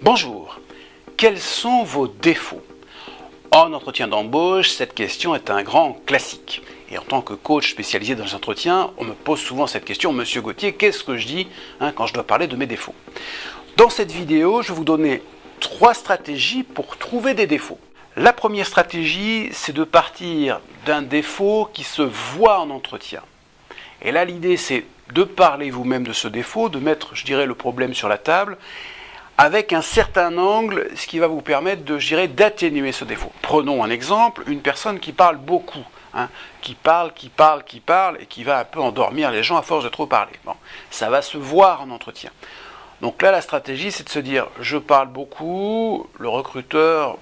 Bonjour, quels sont vos défauts? En entretien d'embauche, cette question est un grand classique. Et en tant que coach spécialisé dans les entretiens, on me pose souvent cette question: Monsieur Gauthier, qu'est-ce que je dis quand je dois parler de mes défauts? Dans cette vidéo, je vais vous donner 3 stratégies pour trouver des défauts. La première stratégie, c'est de partir d'un défaut qui se voit en entretien. Et là, l'idée, c'est de parler vous-même de ce défaut, de mettre, je dirais, le problème sur la table, avec un certain angle, ce qui va vous permettre de, je dirais, d'atténuer ce défaut. Prenons un exemple, une personne qui parle beaucoup, qui parle, et qui va un peu endormir les gens à force de trop parler. Bon, ça va se voir en entretien. Donc là, la stratégie, c'est de se dire, je parle beaucoup, le recruteur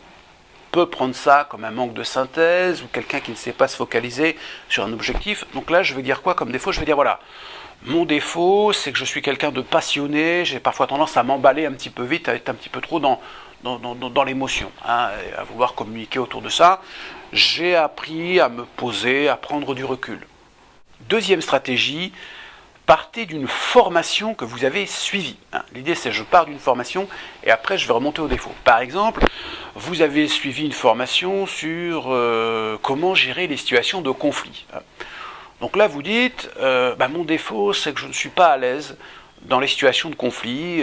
peut prendre ça comme un manque de synthèse, ou quelqu'un qui ne sait pas se focaliser sur un objectif. Donc là, je vais dire quoi comme défaut? Je vais dire, voilà, mon défaut, c'est que je suis quelqu'un de passionné, j'ai parfois tendance à m'emballer un petit peu vite, à être un petit peu trop dans l'émotion, à vouloir communiquer autour de ça. J'ai appris à me poser, à prendre du recul. Deuxième stratégie, partez d'une formation que vous avez suivie. L'idée, c'est je pars d'une formation et après je vais remonter au défaut. Par exemple, vous avez suivi une formation sur comment gérer les situations de conflit. Donc là, vous dites, mon défaut, c'est que je ne suis pas à l'aise dans les situations de conflit.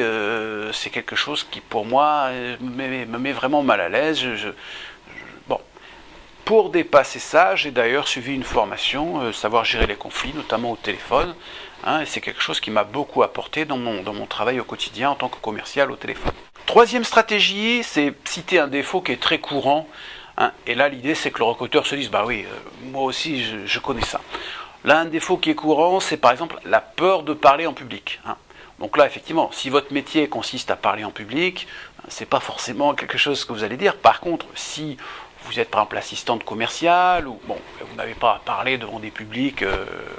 C'est quelque chose qui, pour moi, me met vraiment mal à l'aise. Bon. Pour dépasser ça, j'ai d'ailleurs suivi une formation, savoir gérer les conflits, notamment au téléphone. Et c'est quelque chose qui m'a beaucoup apporté dans mon travail au quotidien en tant que commercial au téléphone. Troisième stratégie, c'est citer un défaut qui est très courant. Et là, l'idée, c'est que le recruteur se dise, moi aussi, je connais ça. Là, un défaut qui est courant, c'est par exemple la peur de parler en public. Donc là, effectivement, si votre métier consiste à parler en public, c'est pas forcément quelque chose que vous allez dire. Par contre, si vous êtes par exemple assistante commerciale, ou vous n'avez pas à parler devant des publics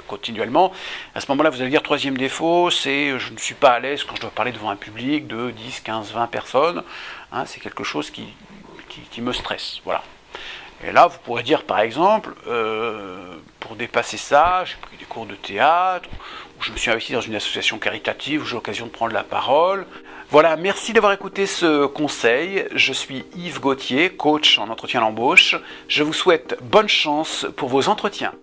continuellement, à ce moment-là, vous allez dire, troisième défaut, c'est je ne suis pas à l'aise quand je dois parler devant un public de 10, 15, 20 personnes. C'est quelque chose qui me stresse. Voilà. Et là, vous pourrez dire, par exemple, pour dépasser ça, j'ai pris des cours de théâtre, ou je me suis investi dans une association caritative où j'ai l'occasion de prendre la parole. Voilà, merci d'avoir écouté ce conseil. Je suis Yves Gauthier, coach en entretien d'embauche. Je vous souhaite bonne chance pour vos entretiens.